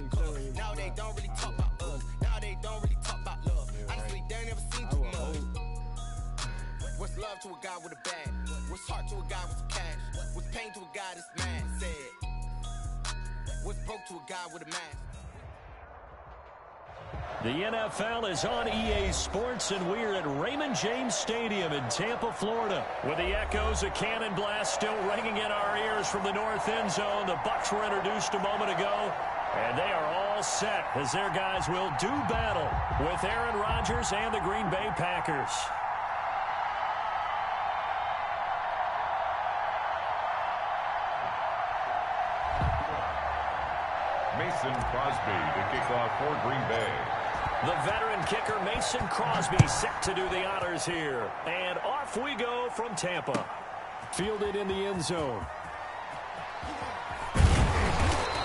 my cup. Now they don't really talk about us. Now they don't really talk about love. Honestly, they ain't never seen too much. What's love to a guy with a bag? What's heart to a guy with some cash? What's pain to a guy that's mad? Said. What's broke to a guy with a mask? The NFL is on EA Sports, and we're at Raymond James Stadium in Tampa, Florida. With the echoes of cannon blast still ringing in our ears from the north end zone, the Bucs were introduced a moment ago, and they are all set as their guys will do battle with Aaron Rodgers and the Green Bay Packers. Mason Crosby to kick off for Green Bay. The veteran kicker Mason Crosby set to do the honors here. And off we go from Tampa. Fielded in the end zone.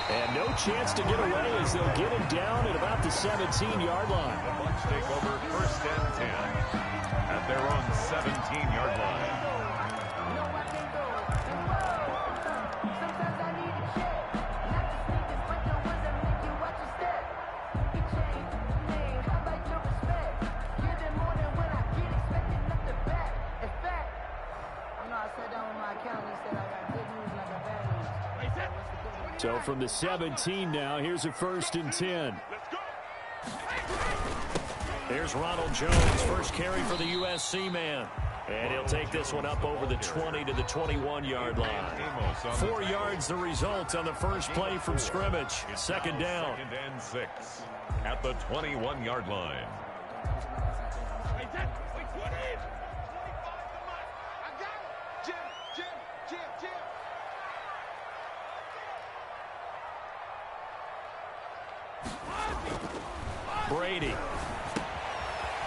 And no chance to get away as they'll get him down at about the 17-yard line. The Bucs take over 1st and 10 at their own 17-yard line. So from the 17 now, here's a 1st and 10. There's Ronald Jones, first carry for the USC man. And he'll take this one up over the 20 to the 21-yard line. 4 yards the result on the first play from scrimmage. Second down. 2nd and 6 at the 21-yard line. Brady.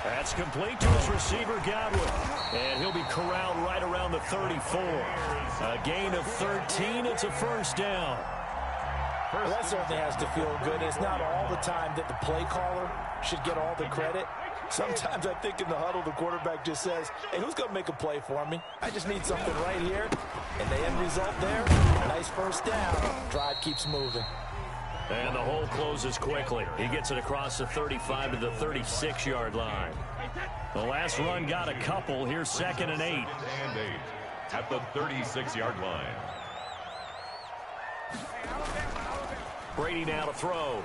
That's complete to his receiver, Godwin. And he'll be corralled right around the 34. A gain of 13. It's a first down. Well, that certainly has to feel good. It's not all the time that the play caller should get all the credit. Sometimes I think in the huddle, the quarterback just says, hey, who's going to make a play for me? I just need something right here. And the end result there, nice first down. Drive keeps moving. And the hole closes quickly. He gets it across the 35 to the 36-yard line. The last run got a couple. Here's 2nd and 8. 2nd and 8 at the 36-yard line. Brady now to throw.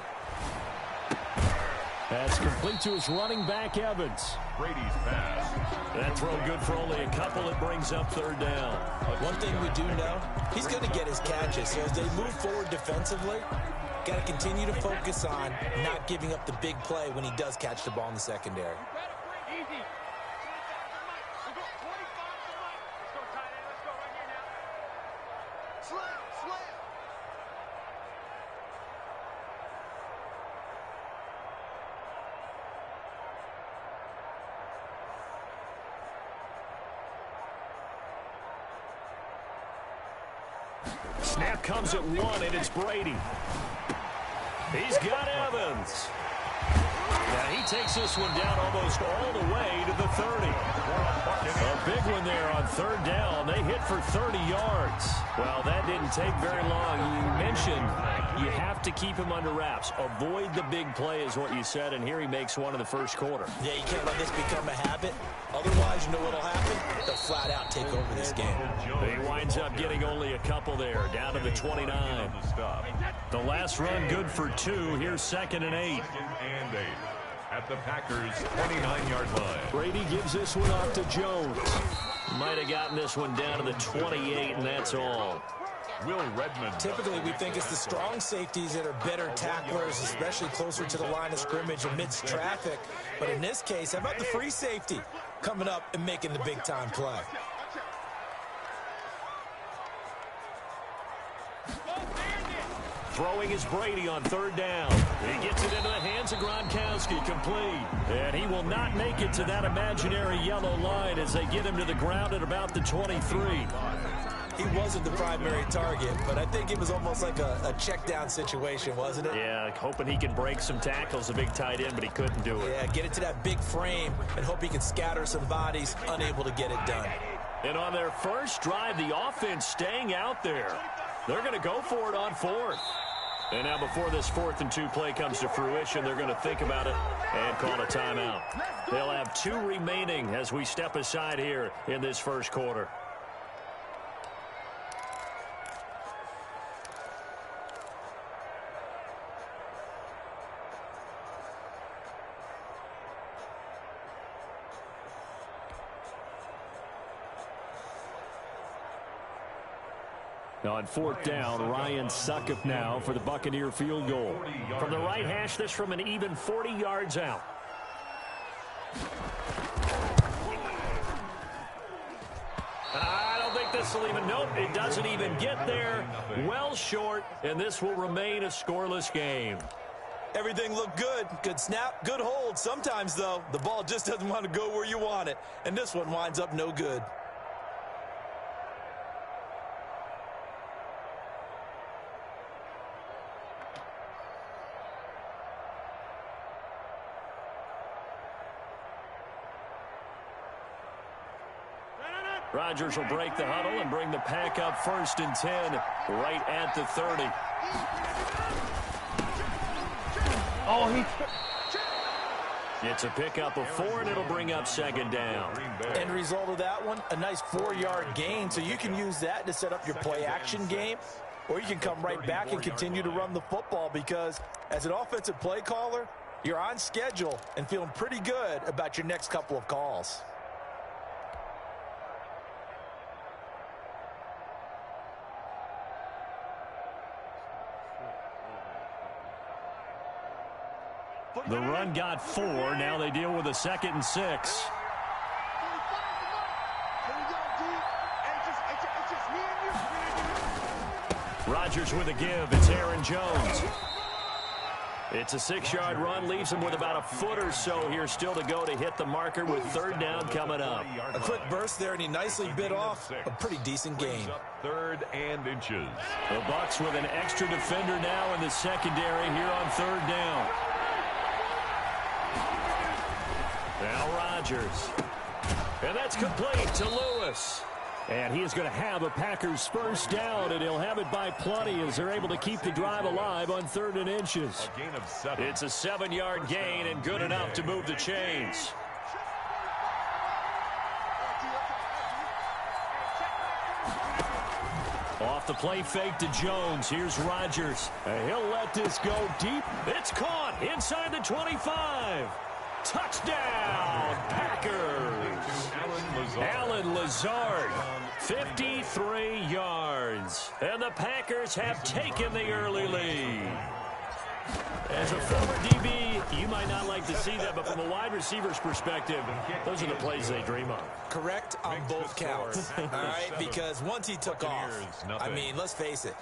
That's complete to his running back, Evans. Brady's pass. That throw good for only a couple. It brings up 3rd down. One thing we do know, he's going to get his catches. So as they move forward defensively, got to continue to focus on not giving up the big play when he does catch the ball in the secondary. Snap comes at 1, and it's Brady. He's got Evans. Now he takes this one down almost all the way to the 30. A big one there on 3rd down. They hit for 30 yards. Well, that didn't take very long. You mentioned you have to keep him under wraps. Avoid the big play is what you said, and here he makes one in the first quarter. Yeah, you can't let this become a habit. Otherwise, you know what'll happen? They'll flat out take over this game. He winds up getting only a couple there, down to the 29. The last run good for 2. Here's 2nd and 8. 2nd and 8 at the Packers' 29-yard line. Brady gives this one off to Jones. Might have gotten this one down to the 28, and that's all. Will Redmond. Typically, we think it's the strong safeties that are better tacklers, especially closer to the line of scrimmage amidst traffic. But in this case, how about the free safety coming up and making the big-time play? Throwing is Brady on 3rd down. He gets it into the hands of Gronkowski, complete. And he will not make it to that imaginary yellow line as they get him to the ground at about the 23. He wasn't the primary target, but I think it was almost like a check-down situation, wasn't it? Yeah, hoping he can break some tackles, a big tight end, but he couldn't do it. Yeah, get it to that big frame and hope he can scatter some bodies, unable to get it done. And on their first drive, the offense staying out there. They're going to go for it on 4th. And now before this 4th and 2 play comes to fruition, they're going to think about it and call a timeout. They'll have 2 remaining as we step aside here in this first quarter. Now on 4th down, Ryan Suckup now for the Buccaneer field goal. From the right hash, this from an even 40 yards out. I don't think this will even, nope, it doesn't even get there. Well short, and this will remain a scoreless game. Everything looked good. Good snap, good hold. Sometimes, though, the ball just doesn't want to go where you want it. And this one winds up no good. Rodgers will break the huddle and bring the pack up 1st and 10 right at the 30. It's a pickup of 4, and it'll bring up 2nd down. End result of that one, a nice 4-yard gain, so you can use that to set up your play-action game, or you can come right back and continue to run the football because as an offensive play caller, you're on schedule and feeling pretty good about your next couple of calls. The run got 4. Now they deal with a 2nd and 6. Rodgers with a give. It's Aaron Jones. It's a 6-yard run. Leaves him with about a foot or so here still to go to hit the marker with 3rd down coming up. A quick burst there, and he nicely bit off a pretty decent gain. 3rd and inches. The Bucs with an extra defender now in the secondary here on 3rd down. Now Rodgers. And that's complete to Lewis. And he is going to have a Packers first down, and he'll have it by plenty as they're able to keep the drive alive on 3rd and inches. A gain of 7. It's a 7-yard gain and good enough to move the chains. Off the play fake to Jones. Here's Rodgers. And he'll let this go deep. It's caught inside the 25. Touchdown, Packers. Alan Lazard, 53 yards. And the Packers have taken the early lead. As a former DB, you might not like to see that, but from a wide receiver's perspective, those are the plays they dream of. Correct on both counts, all right? Because once he took off, I mean, let's face it,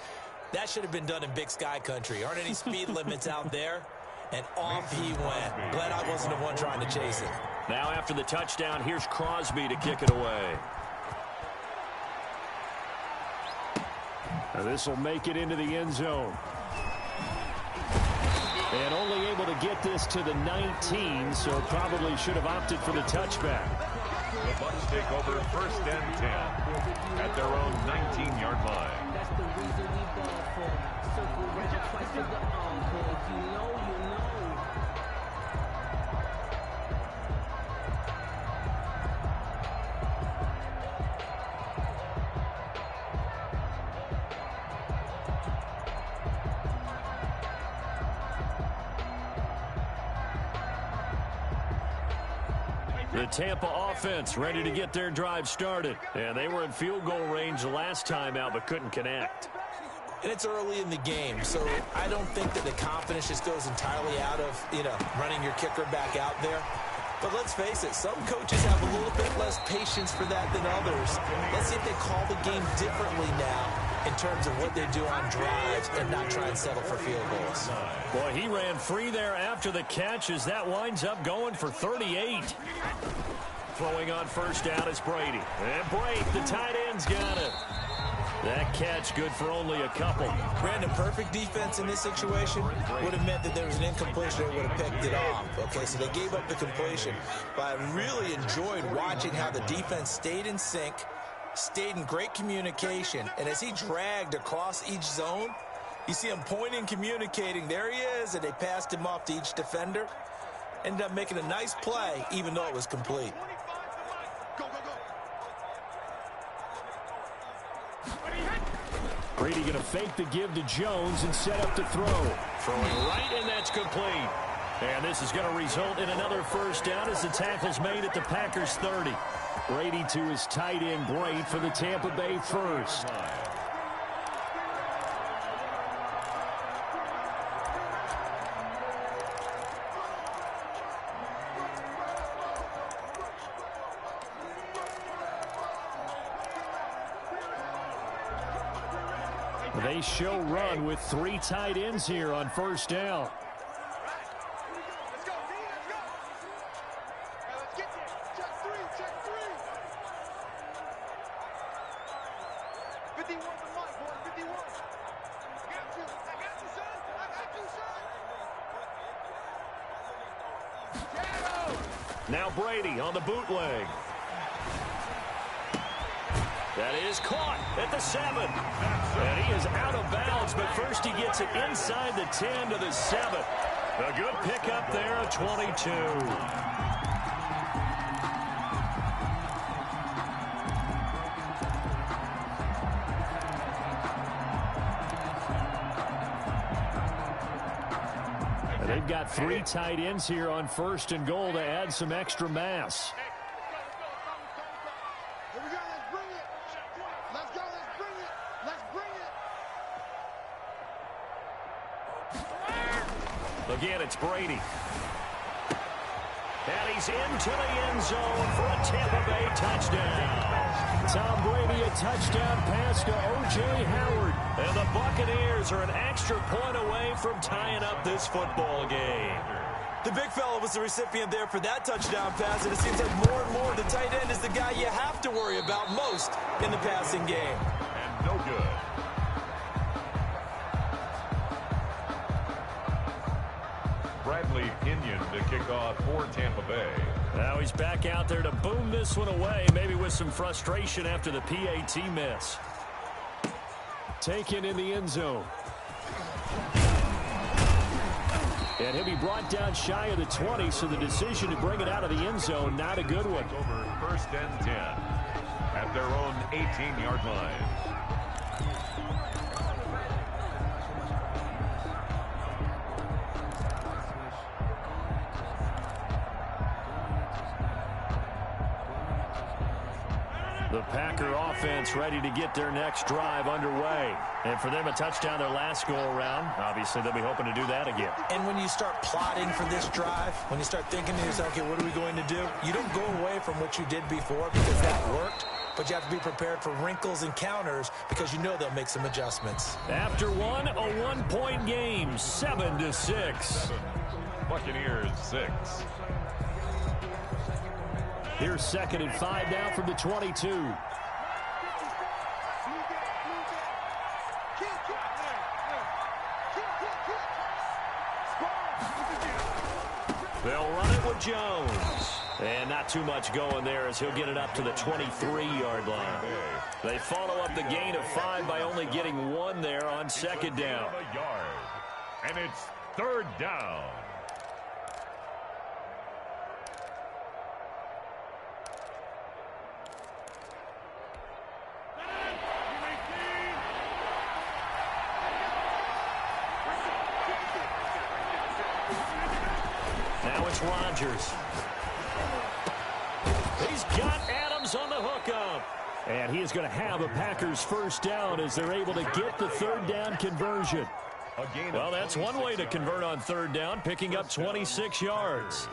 that should have been done in Big Sky country. Aren't any speed limits out there? And off he went. Glad I wasn't the one trying to chase it. Now after the touchdown, here's Crosby to kick it away. This will make it into the end zone. And only able to get this to the 19, so probably should have opted for the touchback. The Bucs take over 1st and 10 at their own 19-yard line. That's the reason we ball for. Circle right twice to the encore. You know. The Tampa offense ready to get their drive started. And they were in field goal range the last time out but couldn't connect. And it's early in the game, so I don't think that the confidence just goes entirely out of, running your kicker back out there. But let's face it, some coaches have a little bit less patience for that than others. Let's see if they call the game differently now in terms of what they do on drives and not try and settle for field goals. Boy, he ran free there after the catch as that winds up going for 38. Throwing on first down is Brady. And Brady, the tight end's got it. That catch good for only a couple. Brandon, perfect defense in this situation would have meant that there was an incompletion that would have picked it off. Okay, so they gave up the completion. But I really enjoyed watching how the defense stayed in sync, stayed in great communication, and as he dragged across each zone, You see him pointing, communicating. There he is, and they passed him off to each defender. Ended up making a nice play, even though it was complete. Brady going to fake the give to Jones and set up to throw. Throwing right, and that's complete. And this is going to result in another first down as the tackle's made at the Packers 30. Brady to his tight end, Braid, for the Tampa Bay first. They show run with 3 tight ends here on first down. Now Brady on the bootleg. That is caught at the 7. And he is out of bounds, but first he gets it inside the 10 to the 7. A good pickup there of 22. They've got 3 tight ends here on first and goal to add some extra mass. Here we go, let's bring it. Let's go, let's bring it. Let's bring it. Again, it's Brady. And he's into the end zone for a Tampa Bay touchdown. Tom Brady, a touchdown pass to O.J. Howard. And the Buccaneers are an extra point away from tying up this football game. The big fella was the recipient there for that touchdown pass, and it seems like more and more the tight end is the guy you have to worry about most in the passing game. And no good. Bradley Pinion to kick off for Tampa Bay. Now he's back out there to boom this one away, maybe with some frustration after the PAT miss. Taken in the end zone. And he'll be brought down shy of the 20, so the decision to bring it out of the end zone, not a good one. Over first and 10 at their own 18-yard line. The Packer offense ready to get their next drive underway. And for them, a touchdown their last go-around. Obviously, they'll be hoping to do that again. And when you start plotting for this drive, when you start thinking to yourself, okay, what are we going to do? You don't go away from what you did before because that worked. But you have to be prepared for wrinkles and counters because you know they'll make some adjustments. After one, a 1-point game, 7-6. Buccaneers 6. Here's 2nd and 5 now from the 22. They'll run it with Jones. And not too much going there as he'll get it up to the 23-yard line. They follow up the gain of 5 by only getting 1 there on 2nd down. A yard. And it's 3rd down. Now it's Rodgers. He's got Adams on the hookup. And he is going to have a Packers first down as they're able to get the 3rd down conversion. Well, that's one way to convert on 3rd down, picking up 26 yards.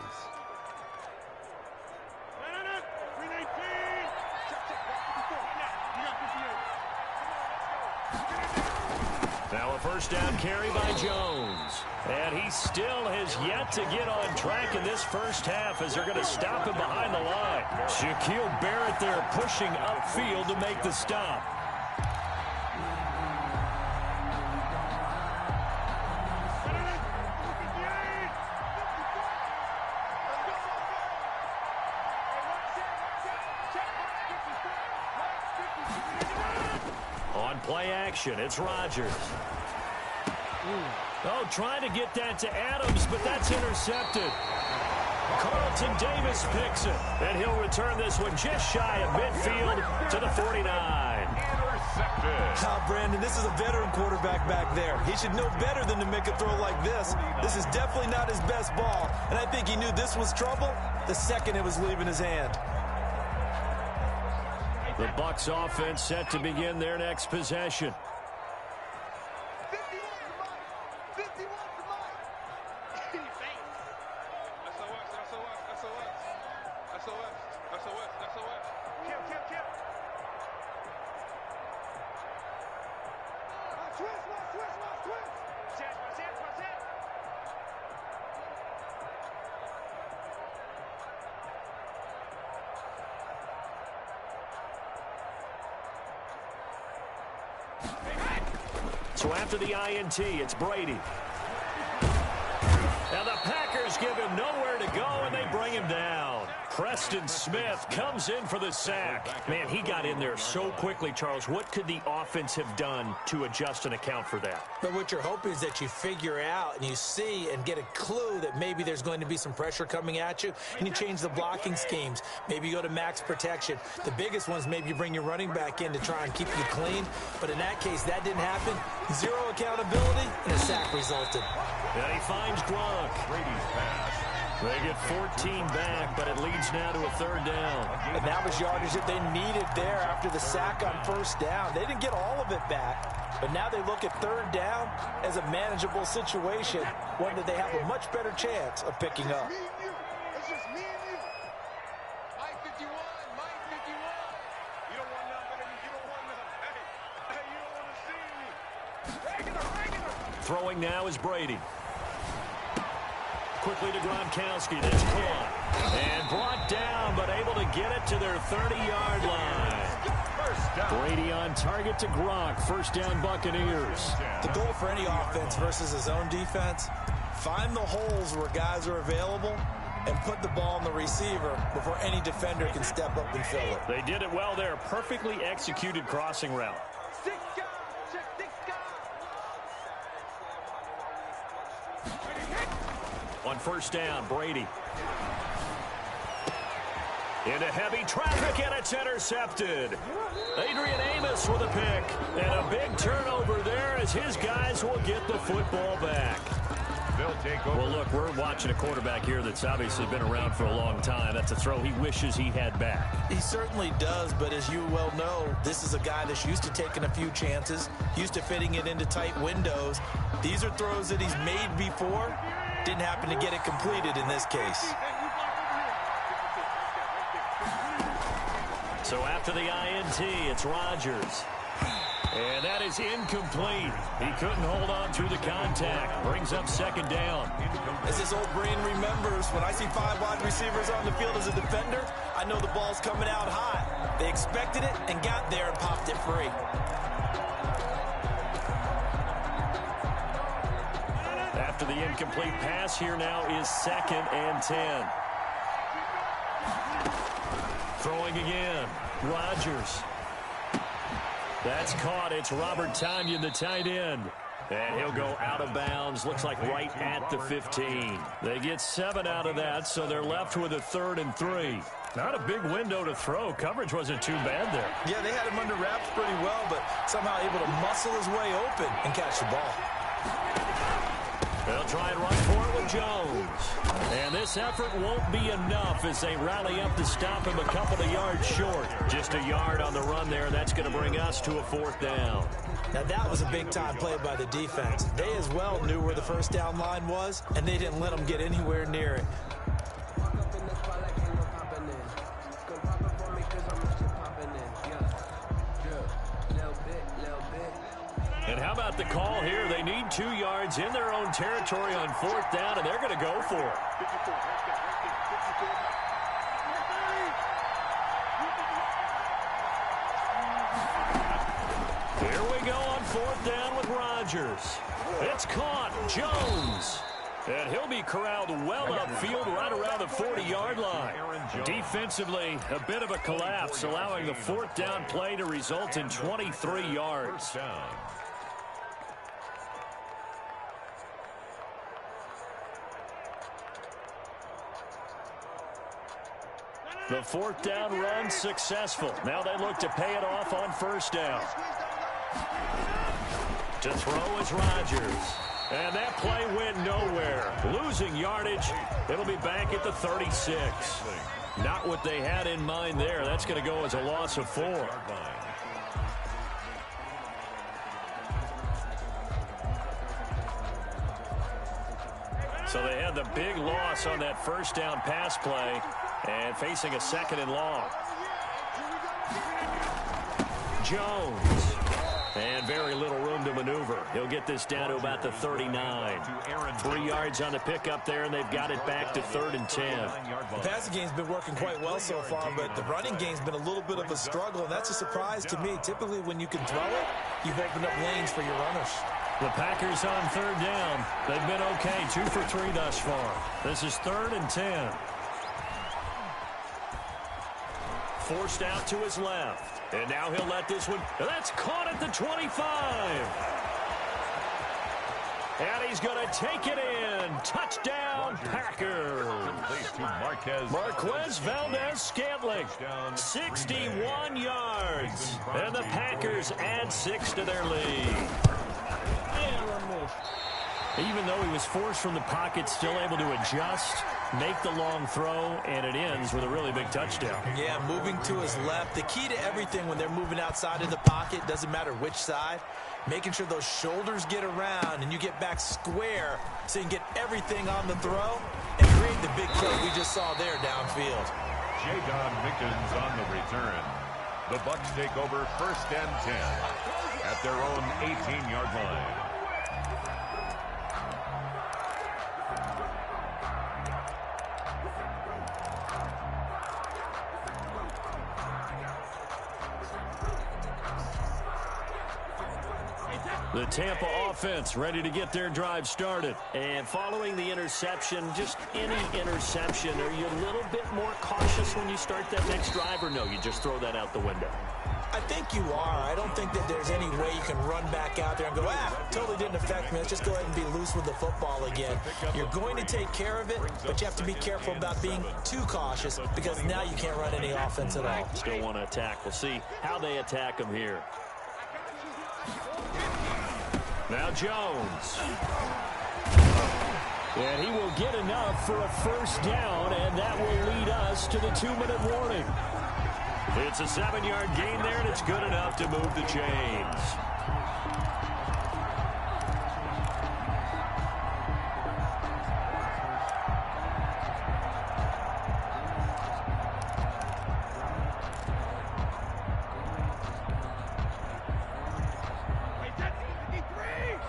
Now a first down carry by Jones. And he still has yet to get on track in this first half as they're going to stop him behind the line. Shaquille Barrett there pushing upfield to make the stop. On play action, it's Rodgers. Oh, trying to get that to Adams, but that's intercepted. Carlton Davis picks it, and he'll return this one just shy of midfield to the 49. Intercepted. Brandon, this is a veteran quarterback back there. He should know better than to make a throw like this. This is definitely not his best ball, and I think he knew this was trouble the second it was leaving his hand. The Bucs offense set to begin their next possession. 51 to Mike. 51 to Mike. So after the INT, it's Brady. And the Packers give him nowhere to go, and they bring him down. Preston Smith comes in for the sack. Man, he got in there so quickly, Charles. What could the offense have done to adjust and account for that? But what you're hoping is that you figure out and you see and get a clue that maybe there's going to be some pressure coming at you, and you change the blocking schemes. Maybe you go to max protection. The biggest ones, maybe you bring your running back in to try and keep you clean. But in that case, that didn't happen. Zero accountability, and a sack resulted. And he finds Gronk. Brady's pass. They get 14 back, but it leads now to a third down. And that was yardage that they needed there after the sack on first down. They didn't get all of it back, but now they look at third down as a manageable situation, one that they have a much better chance of picking up. Me and you. It's just me and you. Mike 51. Mike 51. You don't want nothing better than you don't want nothing. Hey, you don't want to see me. Regular. Throwing now is Brady. Quickly to Gronkowski. That's caught. And brought down, but able to get it to their 30-yard line. First down. Brady on target to Gronk. First down, Buccaneers. The goal for any offense versus his own defense, find the holes where guys are available and put the ball on the receiver before any defender can step up and fill it. They did it well there. Perfectly executed crossing route. 6 guys. Check 6 guys. On first down, Brady. Into heavy traffic, and it's intercepted. Adrian Amos with a pick. And a big turnover there as his guys will get the football back. They'll take over. Well, look, we're watching a quarterback here that's obviously been around for a long time. That's a throw he wishes he had back. He certainly does, but as you well know, this is a guy that's used to taking a few chances, used to fitting it into tight windows. These are throws that he's made before. Didn't happen to get it completed in this case. So after the INT, it's Rodgers. And that is incomplete. He couldn't hold on through the contact. Brings up second down. As his old brain remembers, when I see 5 wide receivers on the field as a defender, I know the ball's coming out hot. They expected it and got there and popped it free. After the incomplete pass, here now is 2nd and 10. Throwing again. Rodgers. That's caught. It's Robert Tonyan, the tight end. And he'll go out of bounds. Looks like right at the 15. They get 7 out of that, so they're left with a 3rd and 3. Not a big window to throw. Coverage wasn't too bad there. Yeah, they had him under wraps pretty well, but somehow able to muscle his way open and catch the ball. They'll try and run for it with Jones. And this effort won't be enough as they rally up to stop him a couple of yards short. Just a yard on the run there. That's going to bring us to a 4th down. Now, that was a big-time play by the defense. They as well knew where the first down line was, and they didn't let them get anywhere near it. And how about the call here? They need 2 yards in their own territory on 4th down, and they're going to go for it. Here we go on 4th down with Rodgers. It's caught. Jones. And he'll be corralled well upfield right around the 40-yard line. Defensively, a bit of a collapse, allowing the 4th down play to result in 23 yards. The fourth down run successful. Now they look to pay it off on first down. To throw is Rodgers. And that play went nowhere. Losing yardage. It'll be back at the 36. Not what they had in mind there. That's going to go as a loss of 4. So they had the big loss on that first down pass play and facing a second and long. Jones. And very little room to maneuver. He'll get this down to about the 39. 3 yards on the pickup there, and they've got it back to 3rd and 10. The passing game's been working quite well so far, but the running game's been a little bit of a struggle, and that's a surprise to me. Typically, when you can throw it, you've opened up lanes for your runners. The Packers on 3rd down. They've been okay, 2 for 3 thus far. This is 3rd and 10. Forced out to his left. And now he'll let this one. That's caught at the 25. And he's going to take it in. Touchdown, Packers. Marquez Valdez-Scantling. 61 yards. And the Packers add 6 to their lead. Even though he was forced from the pocket, still able to adjust, make the long throw, and it ends with a really big touchdown. Yeah, moving to his left. The key to everything when they're moving outside of the pocket, doesn't matter which side, making sure those shoulders get around and you get back square so you can get everything on the throw and create the big play we just saw there downfield. J-Don Mickens on the return. The Bucs take over 1st and 10 at their own 18-yard line. The Tampa offense ready to get their drive started. And following the interception, just any interception, are you a little bit more cautious when you start that next drive, or no, you just throw that out the window? I think you are. I don't think that there's any way you can run back out there and go, totally didn't affect me. Let's just go ahead and be loose with the football again. You're going to take care of it, but you have to be careful about being too cautious because now you can't run any offense at all. Still want to attack. We'll see how they attack them here. Now Jones. And he will get enough for a first down, and that will lead us to the 2-minute warning. It's a 7-yard gain there, and it's good enough to move the chains.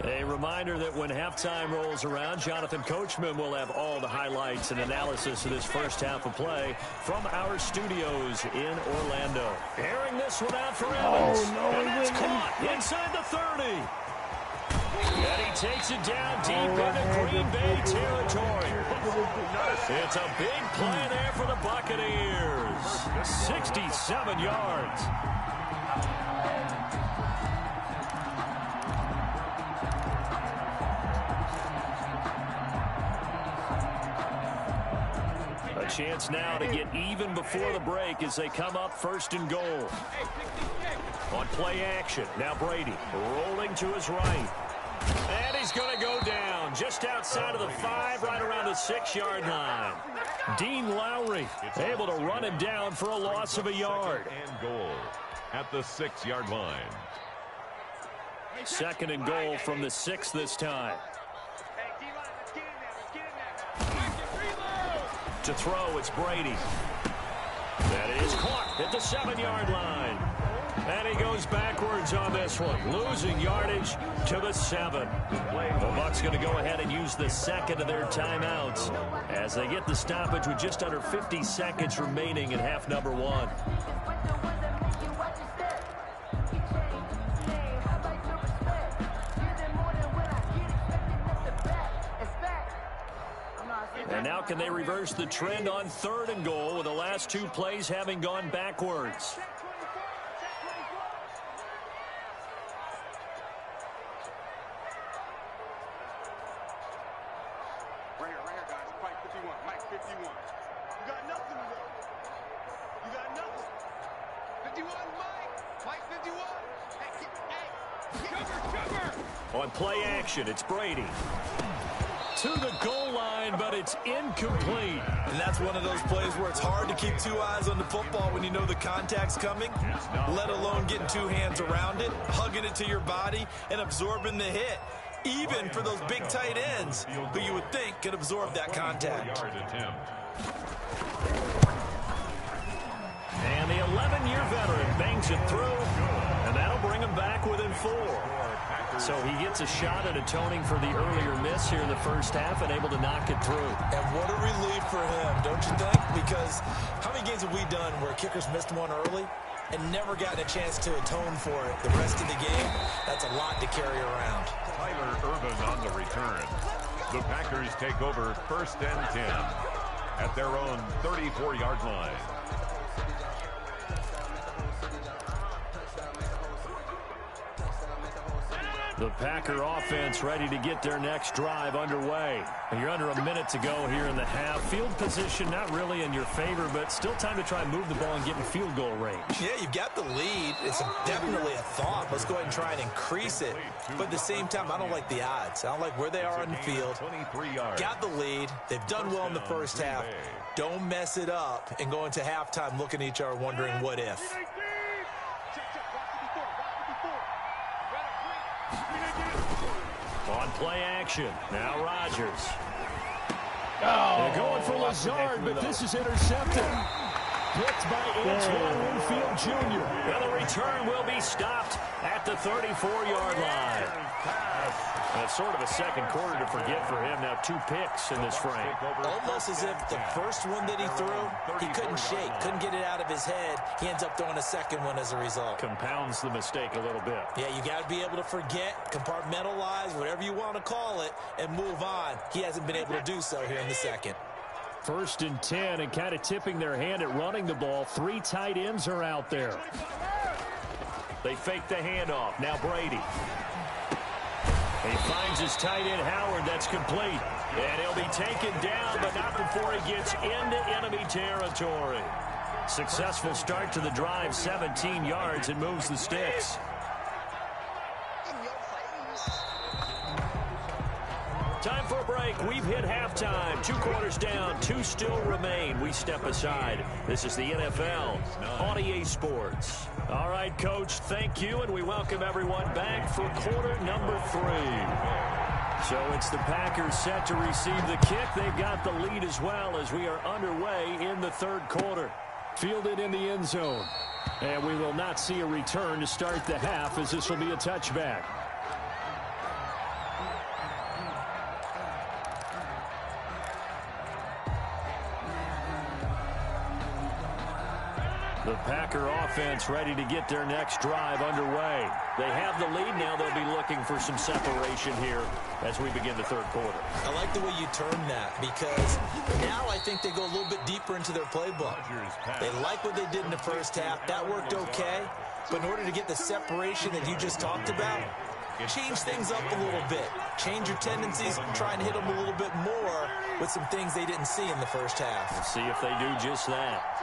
A reminder that when halftime rolls around, Jonathan Coachman will have all the highlights and analysis of this first half of play from our studios in Orlando. Airing this one out for Evans. And that's caught inside the 30. And he takes it down deep into Green Bay territory. It's a big play there for the Buccaneers. 67 yards. A chance now to get even before the break as they come up 1st and goal. On play action, now Brady rolling to his right. And he's going to go down just outside of the 5, right around the 6-yard line. Dean Lowry able to run him down for a loss of a yard. And goal at the 6-yard line. 2nd and goal from the 6 this time. To throw, it's Brady. That is caught at the 7-yard line. And he goes backwards on this one, losing yardage to the 7. The Bucs going to go ahead and use the 2nd of their timeouts as they get the stoppage with just under 50 seconds remaining in half number 1. And now can they reverse the trend on 3rd and goal with the last 2 plays having gone backwards? Right here, guys. Fight 51. Mike 51. You got nothing to do. 51, Mike 51. Hey, On play action, it's Brady. To the goal line, but it's incomplete. And that's one of those plays where it's hard to keep two eyes on the football when you know the contact's coming, let alone getting two hands around it, hugging it to your body, and absorbing the hit. Even for those big tight ends who you would think could absorb that contact. And the 11-year veteran bangs it through, and that'll bring him back within 4. So he gets a shot at atoning for the earlier miss here in the first half and able to knock it through. And what a relief for him, don't you think? Because how many games have we done where kickers missed one early and never gotten a chance to atone for it the rest of the game? That's a lot to carry around. Tyler Irvin on the return. The Packers take over 1st and 10 at their own 34-yard line. The Packer offense ready to get their next drive underway. And you're under a minute to go here in the half. Field position not really in your favor, but still time to try and move the ball and get in field goal range. Yeah, you've got the lead. It's definitely a thought. Let's go ahead and try and increase it. But at the same time, I don't like the odds. I don't like where they are on the field. Got the lead. They've done well in the first half. Don't mess it up and go into halftime looking at each other wondering what if. On play action, now Rodgers. They're going for Lazard, but this is intercepted. Picked by Antoine Winfield Jr. Well, the return will be stopped at the 34-yard line. That's sort of a second quarter to forget for him. Now 2 picks in this frame. Almost as if the first one that he threw, he couldn't shake, couldn't get it out of his head. He ends up throwing a second one as a result. Compounds the mistake a little bit. Yeah, you got to be able to forget, compartmentalize, whatever you want to call it, and move on. He hasn't been able to do so here in the second. 1st and 10, and kind of tipping their hand at running the ball. 3 tight ends are out there. They fake the handoff. Now Brady. He finds his tight end Howard. That's complete. And he'll be taken down, but not before he gets into enemy territory. Successful start to the drive, 17 yards, and moves the sticks. Time for a break. We've hit halftime. 2 quarters down. 2 still remain. We step aside. This is the NFL on EA Sports. All right, Coach, thank you, and we welcome everyone back for quarter number 3. So it's the Packers set to receive the kick. They've got the lead as well as we are underway in the 3rd quarter. Fielded in the end zone. And we will not see a return to start the half, as this will be a touchback. The Packer offense ready to get their next drive underway. They have the lead now. They'll be looking for some separation here as we begin the 3rd quarter. I like the way you term that, because now I think they go a little bit deeper into their playbook. They like what they did in the first half. That worked okay. But in order to get the separation that you just talked about, change things up a little bit. Change your tendencies, try and hit them a little bit more with some things they didn't see in the first half. Let's see if they do just that.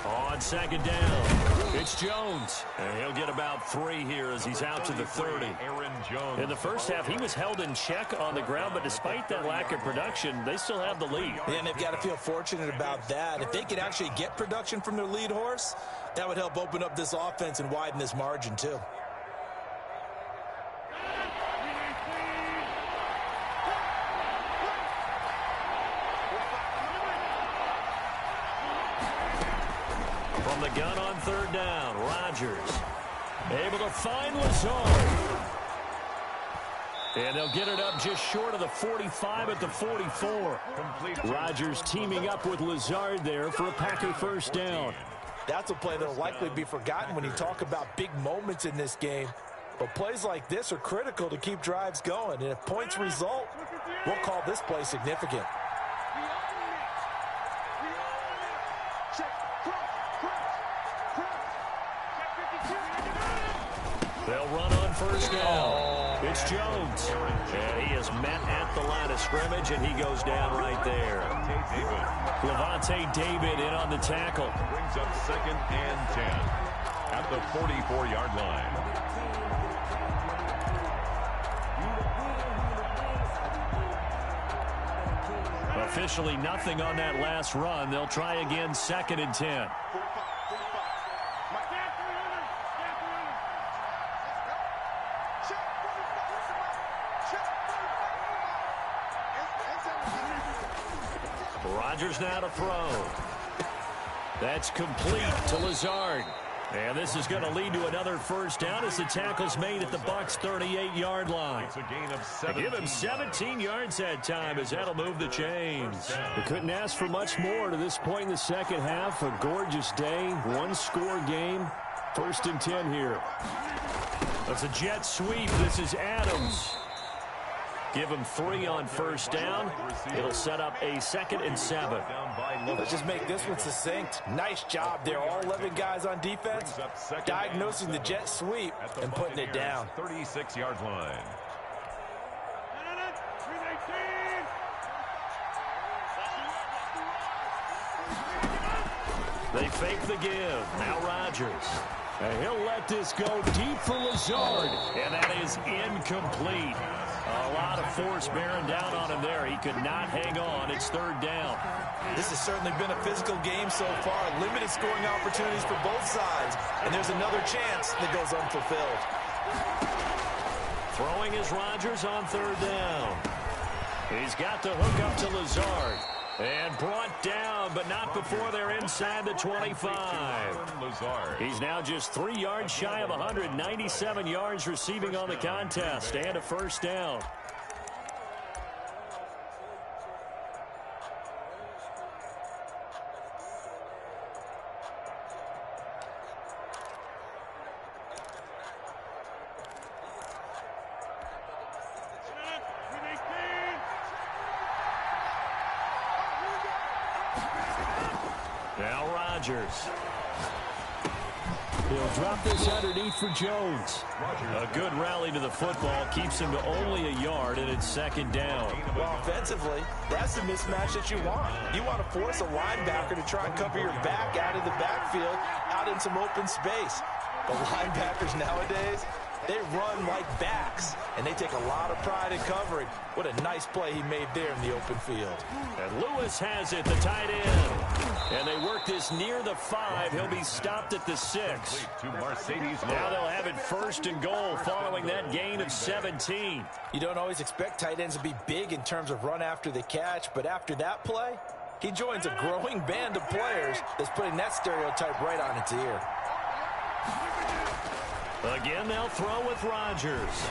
On 2nd down, it's Jones. And he'll get about 3 here as he's out to the 30. In the first half, he was held in check on the ground, but despite that lack of production, they still have the lead. Yeah, and they've got to feel fortunate about that. If they could actually get production from their lead horse, that would help open up this offense and widen this margin too. From the gun on 3rd down, Rodgers able to find Lazard. And they'll get it up just short of the 45 at the 44. Rodgers teaming up with Lazard there for a Packer 1st down. That's a play that will likely be forgotten when you talk about big moments in this game. But plays like this are critical to keep drives going. And if points result, we'll call this play significant. They'll run on first down. It's Jones. And he is met at the line of scrimmage, and he goes down right there. Levante David in on the tackle. Brings up 2nd and 10 at the 44-yard line. Officially nothing on that last run. They'll try again 2nd and 10. Rodgers now to throw. That's complete to Lazard. And this is going to lead to another first down as the tackle's made at the Bucs' 38-yard line. It's a gain of 17. Give him 17 yards that time as that'll move the chains. They couldn't ask for much more to this point in the second half. A gorgeous day, one-score game. 1st and 10 here. That's a jet sweep. This is Adams. Give him 3 on first down. It'll set up a 2nd and 7. Let's just make this one succinct. Nice job there. All 11 guys on defense diagnosing the jet sweep and putting it down. 36-yard line. They fake the give. Now Rodgers. And he'll let this go deep for Lazard. And that is incomplete. A lot of force bearing down on him there. He could not hang on. It's 3rd down. This has certainly been a physical game so far. Limited scoring opportunities for both sides. And there's another chance that goes unfulfilled. Throwing is Rodgers on 3rd down. He's got the hook up to Lazard. And brought down, but not before they're inside the 25. He's now just 3 yards shy of 197 yards receiving on the contest and a first down. Now Rodgers. He'll drop this underneath for Jones. A good rally to the football keeps him to only a yard, and it's 2nd down. Well, offensively, that's the mismatch that you want. You want to force a linebacker to try and cover your back out of the backfield, out in some open space. The linebackers nowadays, they run like backs, and they take a lot of pride in covering. What a nice play he made there in the open field. And Lewis has it, the tight end. And they work this near the 5. He'll be stopped at the 6. Now they'll have it 1st and goal following that gain of 17. You don't always expect tight ends to be big in terms of run after the catch, but after that play, he joins a growing band of players that's putting that stereotype right on its ear. Again, they'll throw with Rodgers.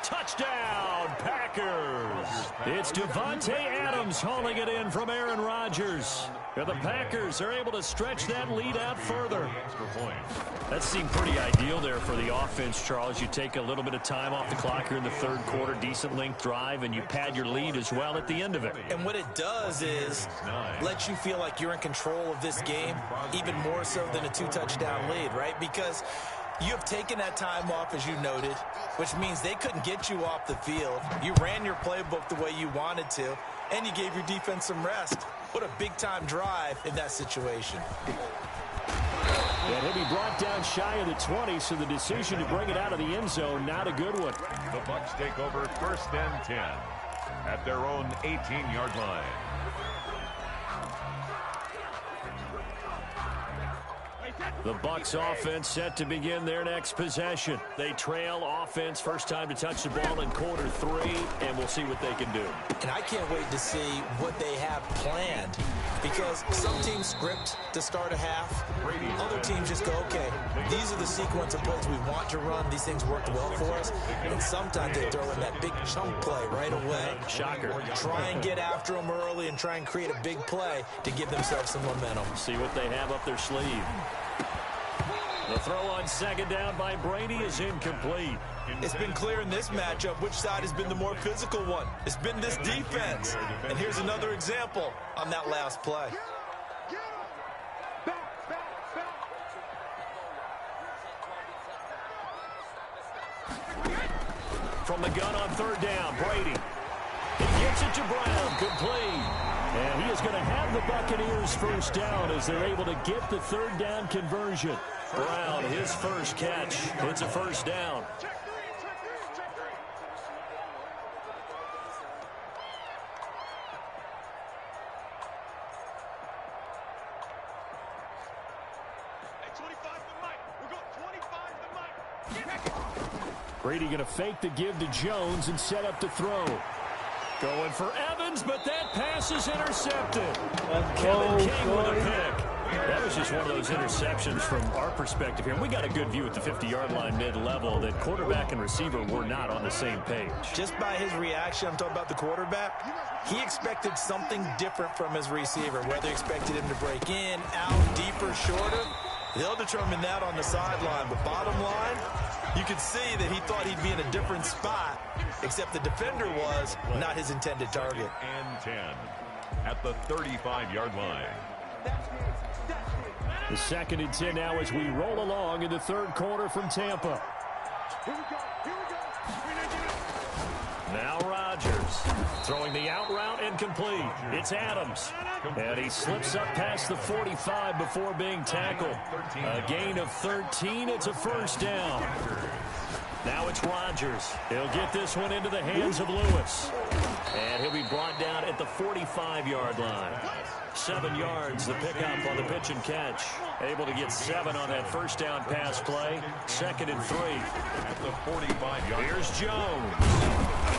Touchdown, Packers. It's Davante Adams hauling it in from Aaron Rodgers. And the Packers are able to stretch that lead out further. That seemed pretty ideal there for the offense, Charles. You take a little bit of time off the clock here in the 3rd quarter, decent length drive, and you pad your lead as well at the end of it. And what it does is let you feel like you're in control of this game, even more so than a 2-touchdown lead, right? Because you have taken that time off, as you noted, which means they couldn't get you off the field. You ran your playbook the way you wanted to, and you gave your defense some rest. What a big-time drive in that situation. And he'll be brought down shy of the 20, so the decision to bring it out of the end zone, not a good one. The Bucs take over 1st and 10 at their own 18-yard line. The Bucs offense set to begin their next possession. They trail offense, first time to touch the ball in quarter 3, and we'll see what they can do. And I can't wait to see what they have planned, because some teams script to start a half. Other teams just go, okay, these are the sequence of plays we want to run. These things worked well for us. And sometimes they throw in that big chunk play right away. Shocker. Try and get after them early and try and create a big play to give themselves some momentum. See what they have up their sleeve. The throw on 2nd down by Brady is incomplete. It's been clear in this matchup which side has been the more physical one. It's been this defense. And here's another example on that last play. from the gun on third down. Brady. He gets it to Brown. Complete. And he is going to have the Buccaneers first down as they're able to get the third down conversion. Brown, his first catch. It's a first down. Brady going to fake the give to Jones and set up to throw. Going for Evans, but that pass is intercepted. Kevin King with a pick. That was just one of those interceptions from our perspective here. And we got a good view at the 50-yard line mid-level that quarterback and receiver were not on the same page. Just by his reaction, I'm talking about the quarterback, he expected something different from his receiver, whether he expected him to break in, out, deeper, shorter. They'll determine that on the sideline. But bottom line, you could see that he thought he'd be in a different spot, except the defender was not his intended target. And 10 at the 35-yard line. The 2nd and 10 now as we roll along in the third quarter from Tampa. Now Rodgers throwing the out route and complete. It's Adams. And he slips up past the 45 before being tackled. A gain of 13. It's a first down. Now it's Rodgers. He'll get this one into the hands of Lewis. And he'll be brought down at the 45-yard line. 7 yards, the pickup on the pitch and catch. Able to get 7 on that first down pass play. 2nd and 3. At the 45-yard. Here's Jones.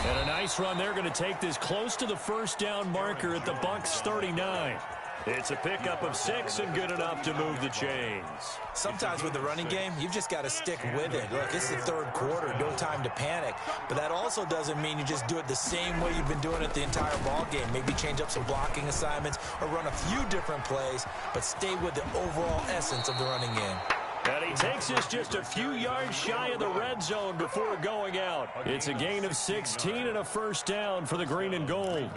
And a nice run there, going to take this close to the first down marker at the Bucs 39. It's a pickup of 6 and good enough to move the chains. Sometimes with the running game, you've just got to stick with it. Look, it's the third quarter, no time to panic. But that also doesn't mean you just do it the same way you've been doing it the entire ball game. Maybe change up some blocking assignments or run a few different plays, but stay with the overall essence of the running game. And he takes this just a few yards shy of the red zone before going out. It's a gain of 16 and a first down for the green and gold.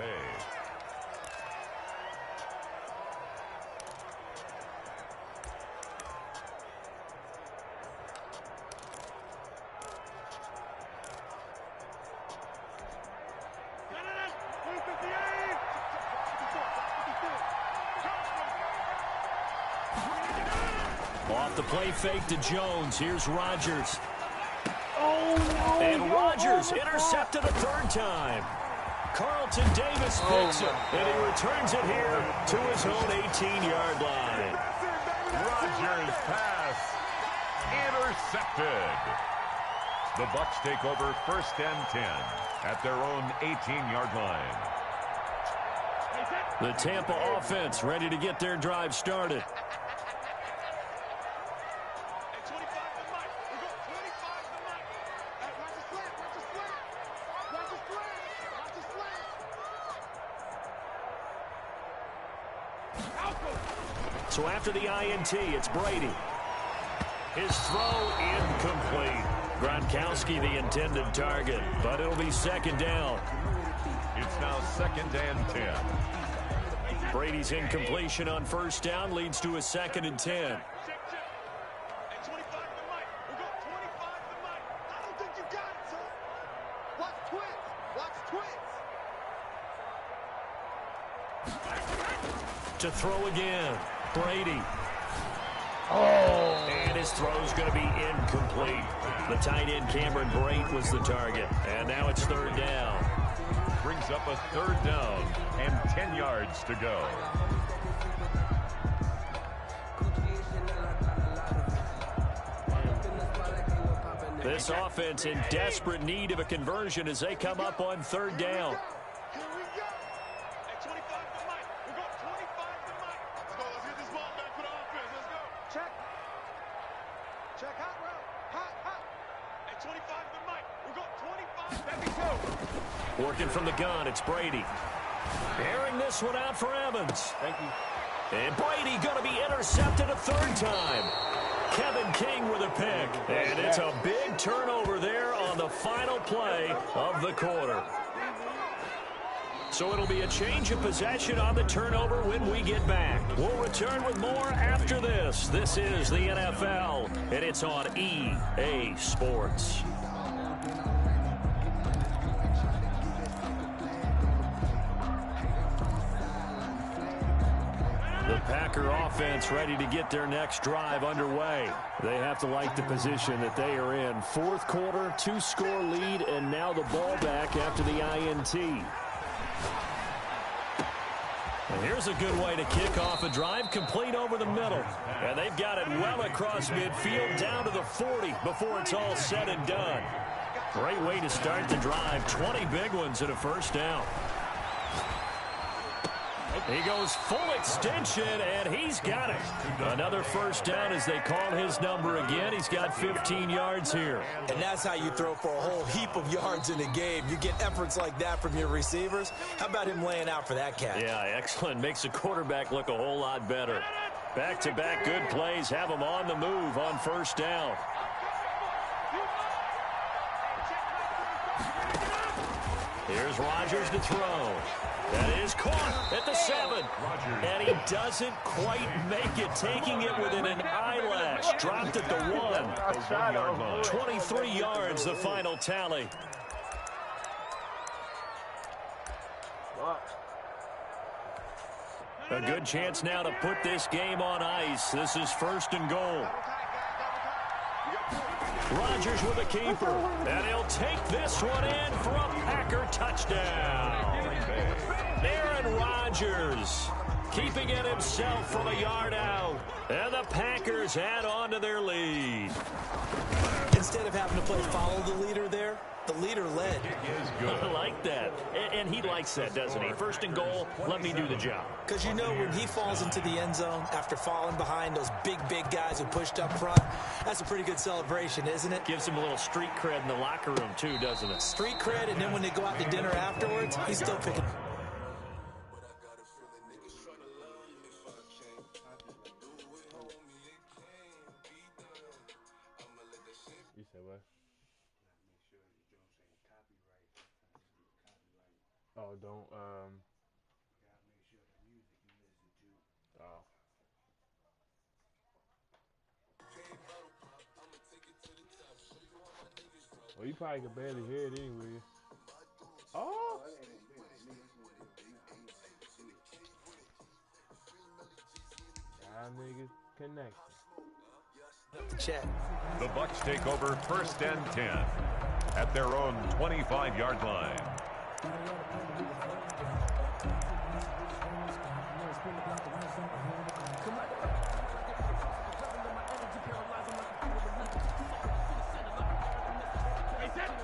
Off the play fake to Jones. Here's Rodgers. And Rodgers intercepted a third time. Carlton Davis picks it, and he returns it here to his own 18-yard line. Rodgers pass intercepted. The Bucs take over 1st and 10 at their own 18-yard line. The Tampa offense ready to get their drive started. So after the INT, it's Brady. His throw incomplete. Gronkowski the intended target, but it'll be 2nd down. It's now 2nd and 10. Brady's incompletion on 1st down leads to a 2nd and 10. To throw again. Brady. And his throw's going to be incomplete. The tight end Cameron Brate was the target. And now it's 3rd down. Brings up a 3rd down and 10 yards to go. This offense in desperate need of a conversion as they come up on 3rd down. Working from the gun, it's Brady. Airing this one out for Evans. Thank you. And Brady going to be intercepted a 3rd time. Kevin King with a pick. And it's a big turnover there on the final play of the quarter. So it'll be a change of possession on the turnover when we get back. We'll return with more after this. This is the NFL, and it's on EA Sports. Packer offense ready to get their next drive underway. They have to like the position that they are in. Fourth quarter, 2-score lead, and now the ball back after the INT. And here's a good way to kick off a drive, complete over the middle. And they've got it well across midfield, down to the 40 before it's all said and done. Great way to start the drive. 20 big ones and a first down. He goes full extension, and he's got it. Another first down as they call his number again. He's got 15 yards here. And that's how you throw for a whole heap of yards in a game. You get efforts like that from your receivers. How about him laying out for that catch? Yeah, excellent. Makes the quarterback look a whole lot better. Back-to-back good plays have him on the move on first down. Here's Rodgers to throw. That is caught at the 7. And he doesn't quite make it, taking it within an eyelash. Dropped at the 1. 23 yards, the final tally. A good chance now to put this game on ice. This is 1st and goal. Rodgers with a keeper, and he'll take this one in for a Packer touchdown. Aaron Rodgers keeping it himself from a yard out, and the Packers add on to their lead. Instead of having to play follow the leader there, the leader led. I like that. And he likes that, doesn't he? 1st and goal, let me do the job. Because you know when he falls into the end zone after falling behind those big guys who pushed up front, that's a pretty good celebration, isn't it? Gives him a little street cred in the locker room, too, doesn't it? Street cred, and then when they go out to dinner afterwards, he's still picking. You said what? Oh, don't, oh. Well, you probably can barely hear it anyway. Oh! Y'all niggas connected. The Bucs take over 1st and 10 at their own 25-yard line.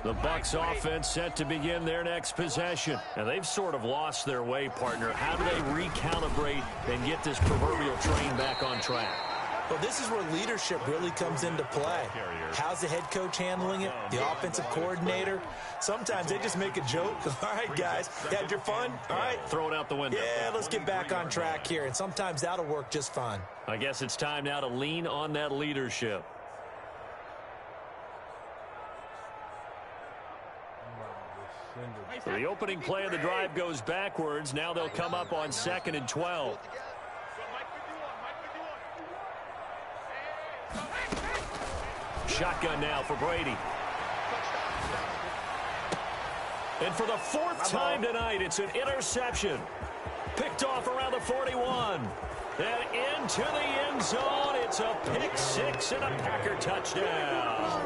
The Bucs offense set to begin their next possession. And they've sort of lost their way, partner. How do they recalibrate and get this proverbial train back on track? Well, this is where leadership really comes into play. How's the head coach handling it? The offensive coordinator? Sometimes they just make a joke. All right, guys, you had your fun? All right. Throw it out the window. Yeah, let's get back on track here. And sometimes that'll work just fine. I guess it's time now to lean on that leadership. The opening play of the drive goes backwards. Now they'll come up on 2nd and 12. Shotgun now for Brady. And for the 4th time tonight, it's an interception. Picked off around the 41. And into the end zone. It's a pick 6 and a Packer touchdown.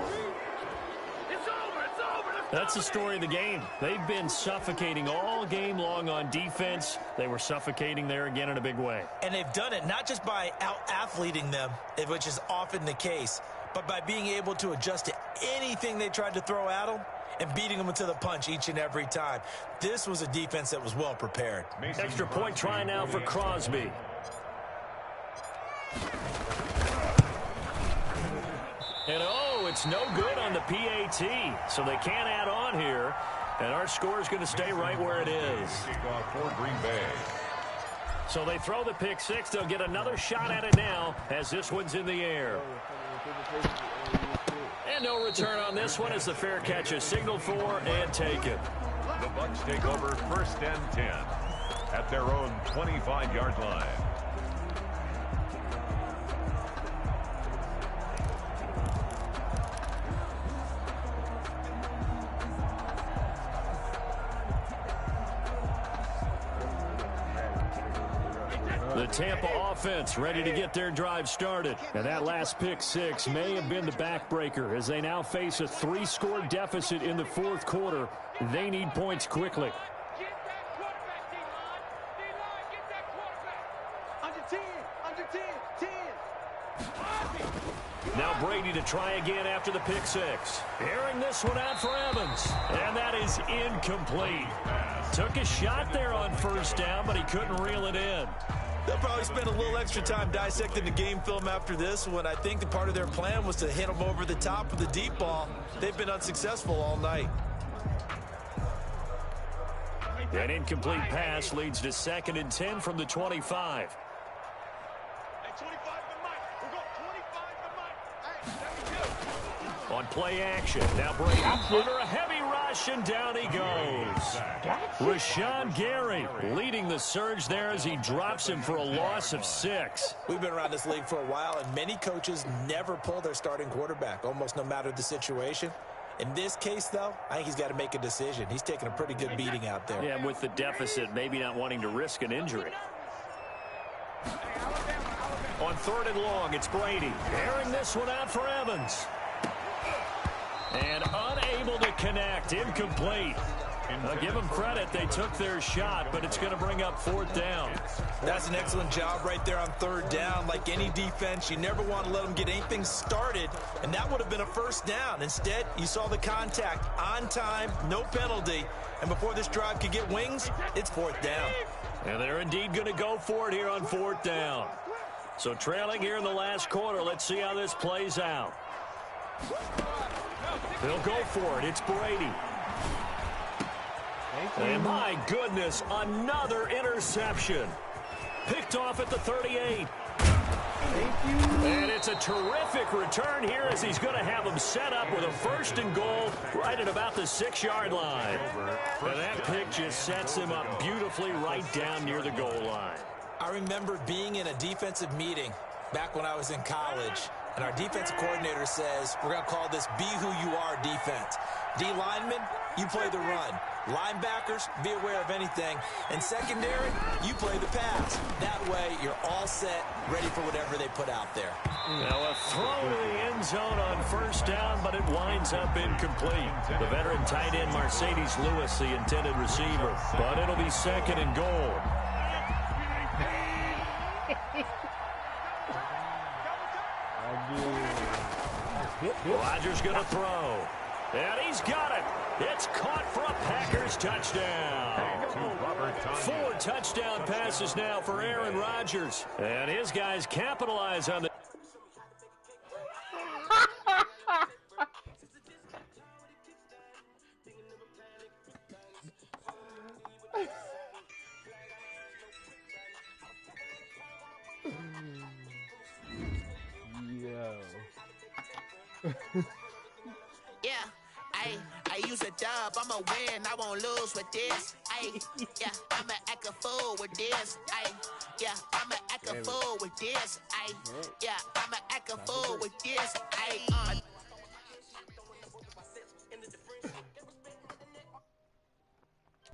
That's the story of the game. They've been suffocating all game long on defense. They were suffocating there again in a big way. And they've done it not just by out-athleting them, which is often the case, but by being able to adjust to anything they tried to throw at them and beating them to the punch each and every time. This was a defense that was well prepared. Extra point try now for Crosby. And it's no good on the PAT, so they can't add on here. And our score is going to stay right where it is. Kickoff for Green Bay. So they throw the pick 6. They'll get another shot at it now as this one's in the air. And no return on this one as the fair catch is signaled for and taken. The Bucs take over 1st and 10 at their own 25-yard line. The Tampa offense ready to get their drive started. And that last pick six may have been the backbreaker as they now face a 3-score deficit in the fourth quarter. They need points quickly. Get that quarterback, D-line. D-line, get that quarterback. Under 10, 10. Now Brady to try again after the pick six. Airing this one out for Evans. And that is incomplete. Took a shot there on first down, but he couldn't reel it in. They'll probably spend a little extra time dissecting the game film after this one. I think the part of their plan was to hit them over the top with the deep ball. They've been unsuccessful all night. An incomplete pass leads to 2nd and 10 from the 25. Hey, 25 to Mike. We're going 25 to Mike. Hey, there we go. On play action, now Brady under a heavy rush, and down he goes. Rashawn Gary leading the surge there as he drops him for a loss of 6. We've been around this league for a while, and many coaches never pull their starting quarterback, almost no matter the situation. In this case, though, I think he's got to make a decision. He's taking a pretty good beating out there. Yeah, with the deficit, maybe not wanting to risk an injury. On 3rd and long, it's Brady. Airing this one out for Evans. And unable to connect. Incomplete. I'll give them credit. They took their shot, but it's going to bring up 4th down. That's an excellent job right there on 3rd down. Like any defense, you never want to let them get anything started, and that would have been a 1st down. Instead, you saw the contact on time, no penalty, and before this drive could get wings, it's 4th down. And they're indeed going to go for it here on 4th down. So trailing here in the last quarter, let's see how this plays out. They'll go for it. It's Brady. And my goodness, another interception. Picked off at the 38. And it's a terrific return here as he's going to have him set up with a 1st and goal right at about the 6-yard line. And that pick just sets him up beautifully right down near the goal line. I remember being in a defensive meeting back when I was in college, and our defensive coordinator says, we're going to call this Be Who You Are defense. D linemen, you play the run. Linebackers, be aware of anything. And secondary, you play the pass. That way, you're all set, ready for whatever they put out there. Now a throw to the end zone on 1st down, but it winds up incomplete. The veteran tight end Mercedes Lewis, the intended receiver. But it'll be 2nd and goal. Rodgers going to throw. And he's got it. It's caught for a Packers touchdown. 4 touchdown passes now for Aaron Rodgers. And his guys capitalize on the... Yeah, I use a dub, I'ma win, I won't lose with this. Yeah, I'ma act a fool with this. Yeah, I'ma act a fool with this. Yeah, I'ma act a fool with this. My